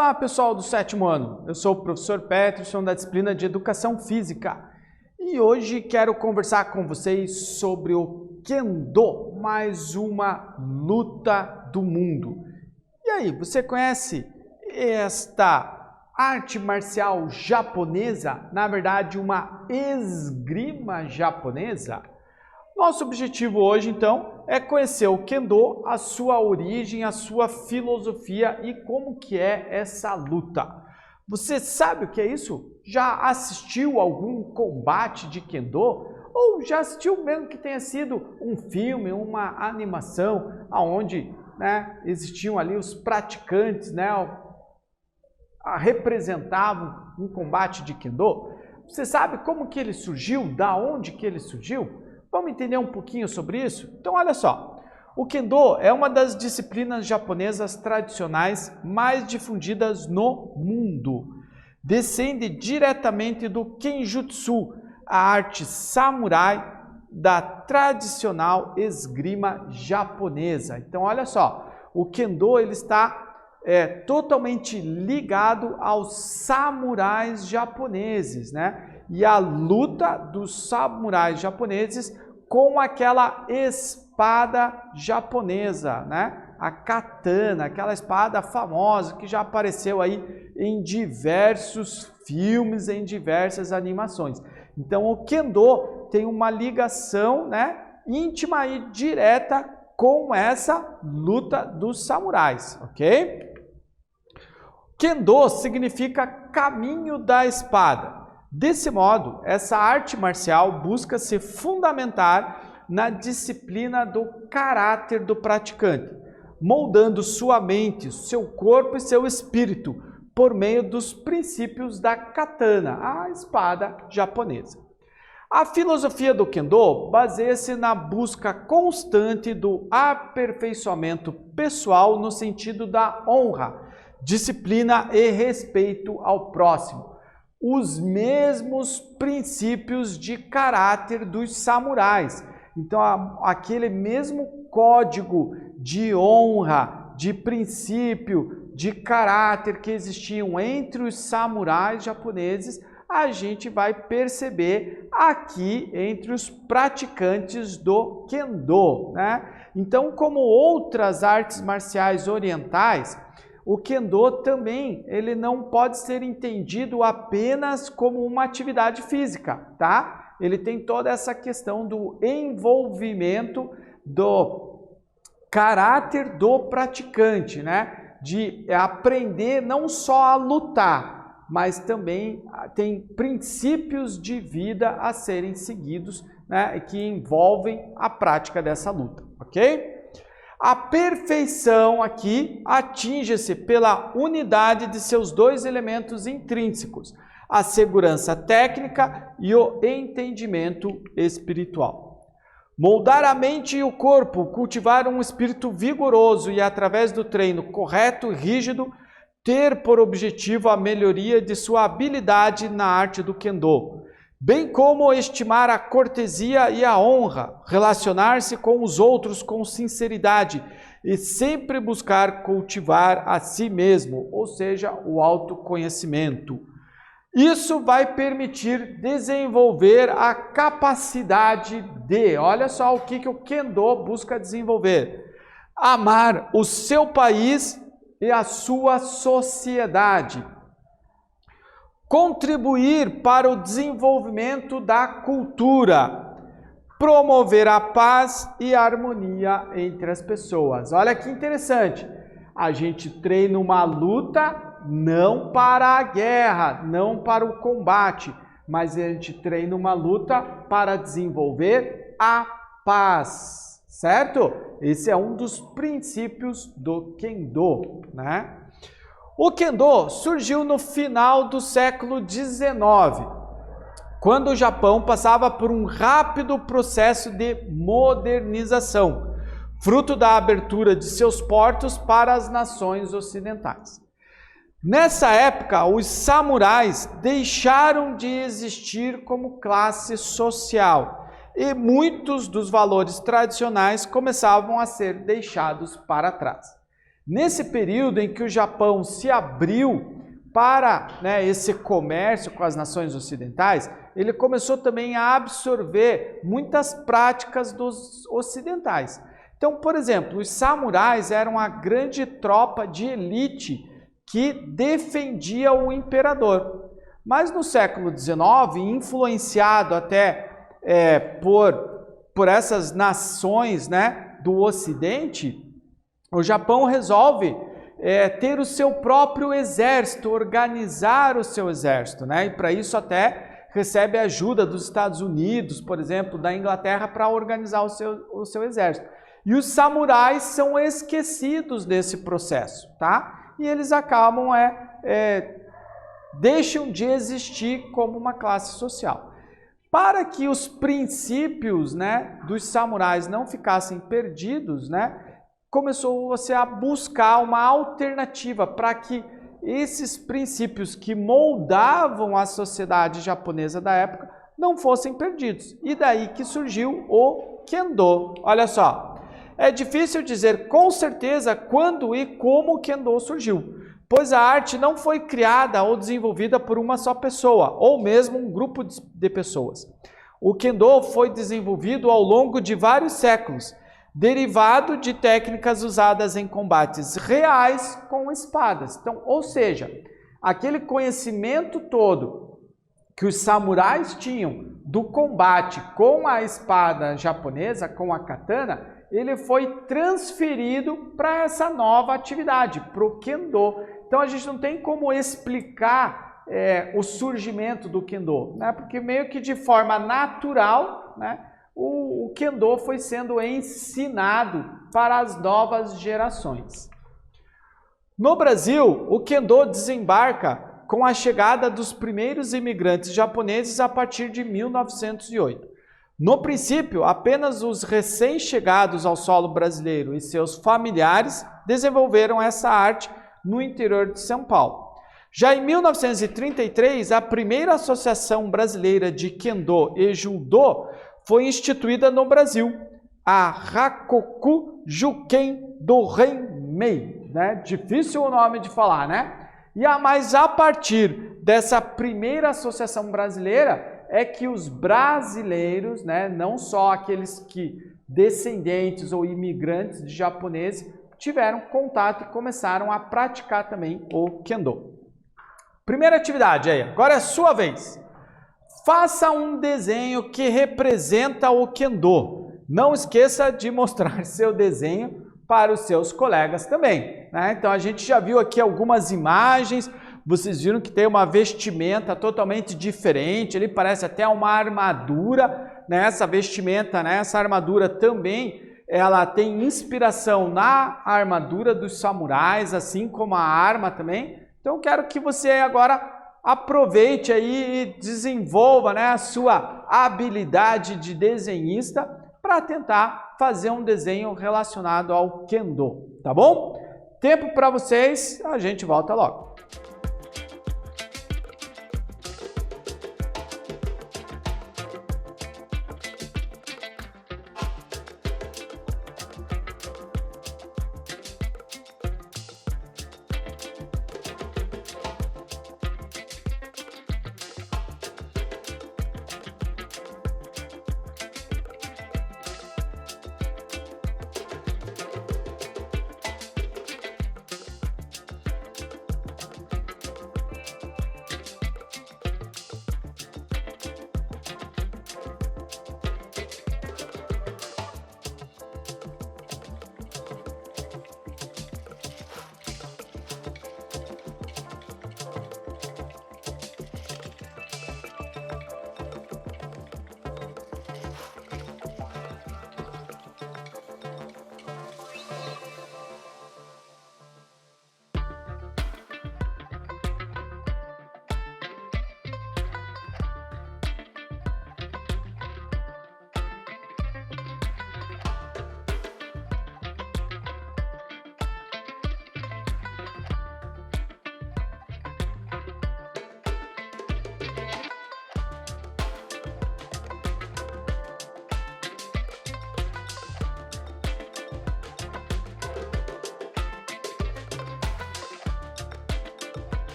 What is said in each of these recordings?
Olá pessoal do 7º ano, eu sou o professor Peterson da disciplina de Educação Física e hoje quero conversar com vocês sobre o Kendo, mais uma luta do mundo. E aí, você conhece esta arte marcial japonesa? Na verdade, uma esgrima japonesa? Nosso objetivo hoje, então, é conhecer o Kendo, a sua origem, a sua filosofia e como que é essa luta. Você sabe o que é isso? Já assistiu algum combate de Kendo? Ou já assistiu mesmo que tenha sido um filme, uma animação, onde existiam ali os praticantes, representavam um combate de Kendo? Você sabe como que ele surgiu? Da onde que ele surgiu? Vamos entender um pouquinho sobre isso? Então, olha só. O Kendo é uma das disciplinas japonesas tradicionais mais difundidas no mundo. Descende diretamente do Kenjutsu, a arte samurai da tradicional esgrima japonesa. Então, olha só. O Kendo ele está totalmente ligado aos samurais japoneses, E a luta dos samurais japoneses com aquela espada japonesa, A katana, aquela espada famosa que já apareceu aí em diversos filmes, em diversas animações. Então o Kendo tem uma ligação, íntima e direta com essa luta dos samurais, ok? Kendo significa caminho da espada. Desse modo, essa arte marcial busca se fundamentar na disciplina do caráter do praticante, moldando sua mente, seu corpo e seu espírito por meio dos princípios da katana, a espada japonesa. A filosofia do Kendo baseia-se na busca constante do aperfeiçoamento pessoal no sentido da honra, disciplina e respeito ao próximo. Os mesmos princípios de caráter dos samurais. Então, aquele mesmo código de honra, de princípio, de caráter que existiam entre os samurais japoneses, a gente vai perceber aqui entre os praticantes do Kendo, Então, como outras artes marciais orientais, o Kendo também, ele não pode ser entendido apenas como uma atividade física, Ele tem toda essa questão do envolvimento do caráter do praticante, De aprender não só a lutar, mas também tem princípios de vida a serem seguidos, que envolvem a prática dessa luta, ok? A perfeição aqui atinge-se pela unidade de seus dois elementos intrínsecos, a segurança técnica e o entendimento espiritual. Moldar a mente e o corpo, cultivar um espírito vigoroso e, através do treino correto e rígido, ter por objetivo a melhoria de sua habilidade na arte do Kendo, bem como estimar a cortesia e a honra, relacionar-se com os outros com sinceridade e sempre buscar cultivar a si mesmo, ou seja, o autoconhecimento. Isso vai permitir desenvolver a capacidade de, olha só o que o Kendo busca desenvolver, amar o seu país e a sua sociedade, contribuir para o desenvolvimento da cultura, promover a paz e a harmonia entre as pessoas. Olha que interessante, a gente treina uma luta não para a guerra, não para o combate, mas a gente treina uma luta para desenvolver a paz, certo? Esse é um dos princípios do Kendo, O Kendo surgiu no final do século XIX, quando o Japão passava por um rápido processo de modernização, fruto da abertura de seus portos para as nações ocidentais. Nessa época, os samurais deixaram de existir como classe social e muitos dos valores tradicionais começavam a ser deixados para trás. Nesse período em que o Japão se abriu para, né, esse comércio com as nações ocidentais, ele começou também a absorver muitas práticas dos ocidentais. Então, por exemplo, os samurais eram a grande tropa de elite que defendia o imperador. Mas no século XIX, influenciado até por essas nações, né, do Ocidente, o Japão resolve ter o seu próprio exército, organizar o seu exército, né? E para isso até recebe a ajuda dos Estados Unidos, por exemplo, da Inglaterra, para organizar o seu exército. E os samurais são esquecidos nesse processo, tá? E eles acabam, deixam de existir como uma classe social. Para que os princípios, né, dos samurais não ficassem perdidos, né, começou você a buscar uma alternativa para que esses princípios que moldavam a sociedade japonesa da época não fossem perdidos. E daí que surgiu o Kendo. Olha só, é difícil dizer com certeza quando e como o Kendo surgiu, pois a arte não foi criada ou desenvolvida por uma só pessoa, ou mesmo um grupo de pessoas. O Kendo foi desenvolvido ao longo de vários séculos, derivado de técnicas usadas em combates reais com espadas. Então, ou seja, aquele conhecimento todo que os samurais tinham do combate com a espada japonesa, com a katana, ele foi transferido para essa nova atividade, para o Kendo. Então, a gente não tem como explicar o surgimento do Kendo, né? Porque meio que de forma natural, né, o Kendo foi sendo ensinado para as novas gerações. No Brasil, o Kendo desembarca com a chegada dos primeiros imigrantes japoneses a partir de 1908. No princípio, apenas os recém-chegados ao solo brasileiro e seus familiares desenvolveram essa arte no interior de São Paulo. Já em 1933, a primeira Associação Brasileira de Kendo e Judo foi instituída no Brasil, a Hakoku Juken Dorenmei, né? Difícil o nome de falar, né? Mas a partir dessa primeira associação brasileira é que os brasileiros, né, não só aqueles que descendentes ou imigrantes de japoneses, tiveram contato e começaram a praticar também o Kendo. Primeira atividade aí, agora é a sua vez. Faça um desenho que representa o Kendo. Não esqueça de mostrar seu desenho para os seus colegas também, né? Então a gente já viu aqui algumas imagens, vocês viram que tem uma vestimenta totalmente diferente, ele parece até uma armadura, né? Essa vestimenta, né? Essa armadura também, ela tem inspiração na armadura dos samurais, assim como a arma também. Então quero que você agora aproveite aí e desenvolva, né, a sua habilidade de desenhista para tentar fazer um desenho relacionado ao Kendo, tá bom? Tempo para vocês, a gente volta logo.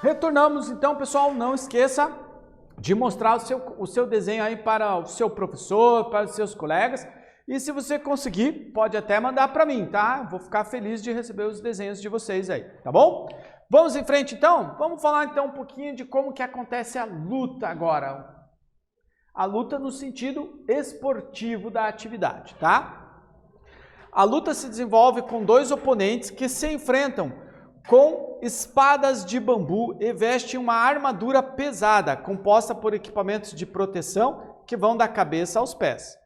Retornamos então, pessoal, não esqueça de mostrar o seu desenho aí para o seu professor, para os seus colegas. E se você conseguir, pode até mandar para mim, tá? Vou ficar feliz de receber os desenhos de vocês aí, tá bom? Vamos em frente então? Vamos falar então um pouquinho de como que acontece a luta agora. A luta no sentido esportivo da atividade, tá? A luta se desenvolve com dois oponentes que se enfrentam com espadas de bambu e vestem uma armadura pesada, composta por equipamentos de proteção que vão da cabeça aos pés.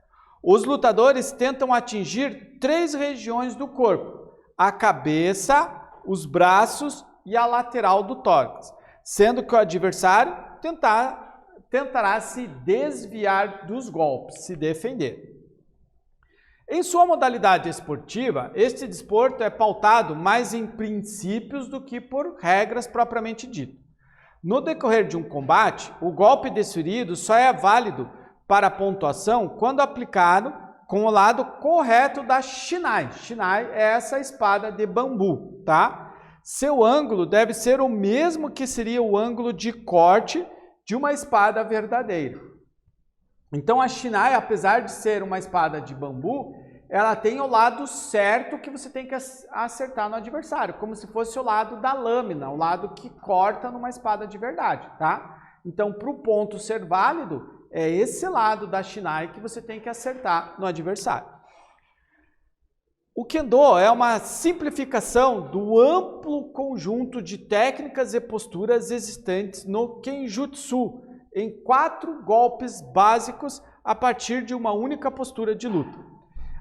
Os lutadores tentam atingir 3 regiões do corpo: a cabeça, os braços e a lateral do tórax, sendo que o adversário tentará se desviar dos golpes, se defender. Em sua modalidade esportiva, este desporto é pautado mais em princípios do que por regras propriamente ditas. No decorrer de um combate, o golpe desferido só é válido para pontuação quando aplicado com o lado correto da shinai. Shinai é essa espada de bambu, tá? Seu ângulo deve ser o mesmo que seria o ângulo de corte de uma espada verdadeira. Então a shinai, apesar de ser uma espada de bambu, ela tem o lado certo que você tem que acertar no adversário, como se fosse o lado da lâmina, o lado que corta numa espada de verdade, tá? Então, para o ponto ser válido, é esse lado da shinai que você tem que acertar no adversário. O Kendo é uma simplificação do amplo conjunto de técnicas e posturas existentes no Kenjutsu, em 4 golpes básicos a partir de uma única postura de luta.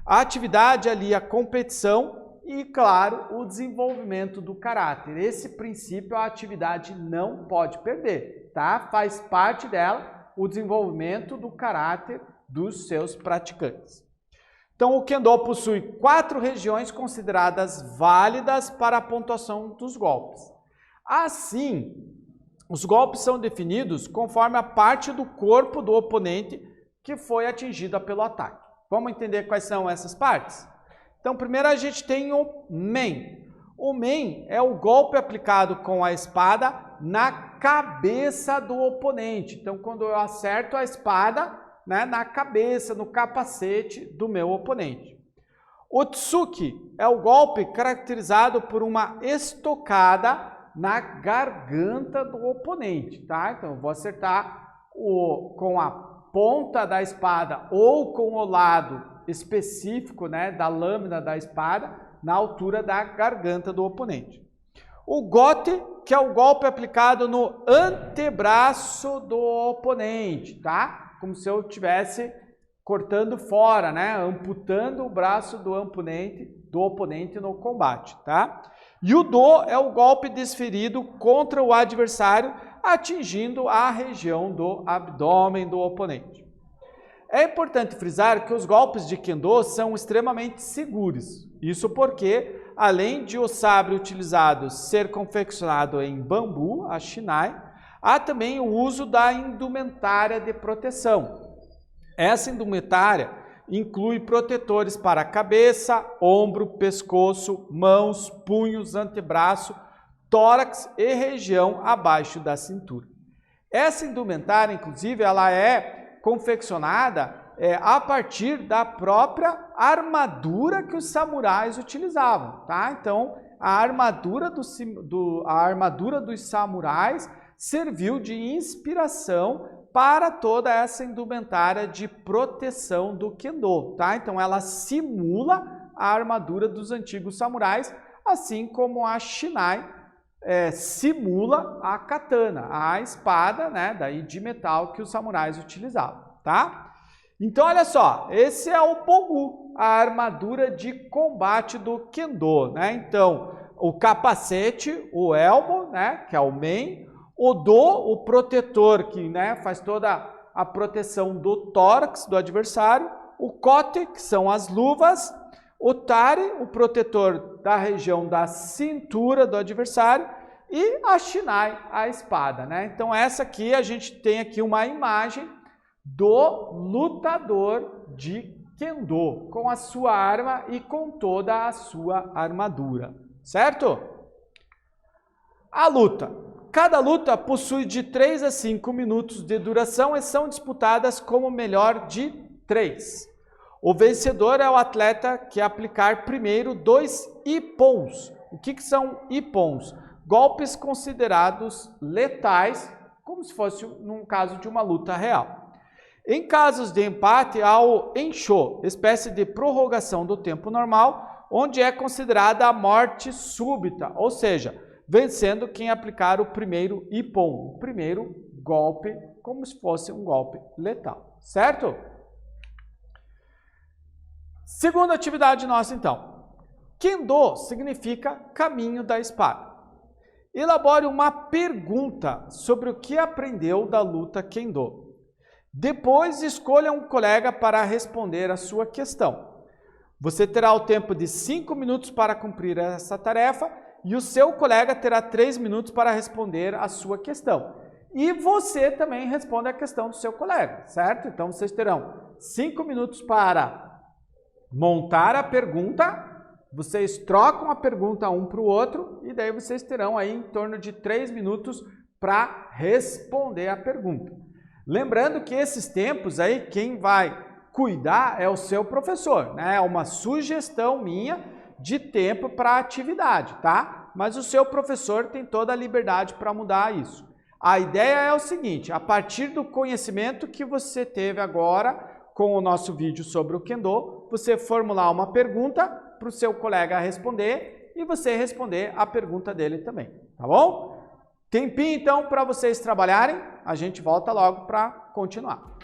A atividade alia a competição e, claro, o desenvolvimento do caráter. Esse princípio a atividade não pode perder, tá? Faz parte dela o desenvolvimento do caráter dos seus praticantes. Então, o Kendo possui 4 regiões consideradas válidas para a pontuação dos golpes. Assim, os golpes são definidos conforme a parte do corpo do oponente que foi atingida pelo ataque. Vamos entender quais são essas partes? Então, primeiro a gente tem o men. O men é o golpe aplicado com a espada na cabeça do oponente. Então, quando eu acerto a espada, né, na cabeça, no capacete do meu oponente. O tsuki é o golpe caracterizado por uma estocada na garganta do oponente, tá? Então, eu vou acertar com a ponta da espada ou com o lado específico, né, da lâmina da espada na altura da garganta do oponente. O gote, que é o golpe aplicado no antebraço do oponente, tá? Como se eu estivesse cortando fora, né, amputando o braço do oponente no combate, tá? E o do é o golpe desferido contra o adversário, atingindo a região do abdômen do oponente. É importante frisar que os golpes de Kendo são extremamente seguros. Isso porque, além de o sabre utilizado ser confeccionado em bambu, a shinai, há também o uso da indumentária de proteção. Essa indumentária inclui protetores para a cabeça, ombro, pescoço, mãos, punhos, antebraço, tórax e região abaixo da cintura. Essa indumentária, inclusive, ela é confeccionada a partir da própria armadura que os samurais utilizavam, tá? Então, a armadura dos samurais serviu de inspiração para toda essa indumentária de proteção do Kendo, tá? Então, ela simula a armadura dos antigos samurais, assim como a shinai simula a katana, a espada, né, daí de metal que os samurais utilizavam, tá? Então, olha só, esse é o bogu, a armadura de combate do Kendo, né? Então, o capacete, o elmo, né, que é o men, o do, o protetor, que, né, faz toda a proteção do tórax do adversário, o kote, que são as luvas, o tare, o protetor da região da cintura do adversário, e a shinai, a espada, né? Então, essa aqui, a gente tem aqui uma imagem do lutador de Kendo, com a sua arma e com toda a sua armadura, certo? A luta. Cada luta possui de 3 a 5 minutos de duração e são disputadas como melhor de 3. O vencedor é o atleta que aplicar primeiro 2 ippons. O que são ippons? Golpes considerados letais, como se fosse num caso de uma luta real. Em casos de empate, há o enshô, espécie de prorrogação do tempo normal, onde é considerada a morte súbita, ou seja, vencendo quem aplicar o primeiro ippon, o primeiro golpe, como se fosse um golpe letal, certo? Segunda atividade nossa, então. Kendo significa caminho da espada. Elabore uma pergunta sobre o que aprendeu da luta Kendo. Depois, escolha um colega para responder a sua questão. Você terá o tempo de 5 minutos para cumprir essa tarefa e o seu colega terá 3 minutos para responder a sua questão. E você também responde a questão do seu colega, certo? Então, vocês terão 5 minutos para montar a pergunta, vocês trocam a pergunta um para o outro e daí vocês terão aí em torno de 3 minutos para responder a pergunta. Lembrando que esses tempos aí, quem vai cuidar é o seu professor, né? É uma sugestão minha de tempo para a atividade, tá? Mas o seu professor tem toda a liberdade para mudar isso. A ideia é o seguinte, a partir do conhecimento que você teve agora com o nosso vídeo sobre o Kendo, você formular uma pergunta para o seu colega responder e você responder a pergunta dele também, tá bom? Tempinho então para vocês trabalharem, a gente volta logo para continuar.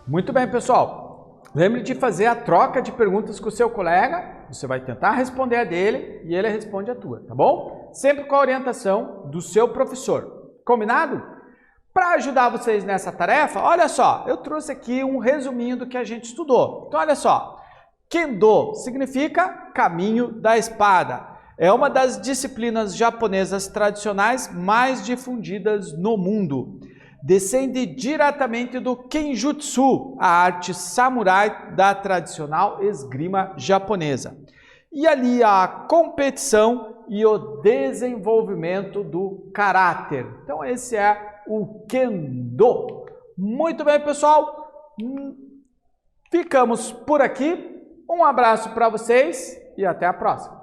Muito bem, pessoal. Lembre de fazer a troca de perguntas com o seu colega. Você vai tentar responder a dele e ele responde a tua, tá bom? Sempre com a orientação do seu professor. Combinado? Para ajudar vocês nessa tarefa, olha só, eu trouxe aqui um resuminho do que a gente estudou. Então, olha só. Kendo significa caminho da espada. É uma das disciplinas japonesas tradicionais mais difundidas no mundo. Descende diretamente do Kenjutsu, a arte samurai da tradicional esgrima japonesa. E ali a competição e o desenvolvimento do caráter. Então esse é o Kendo. Muito bem, pessoal. Ficamos por aqui. Um abraço para vocês e até a próxima.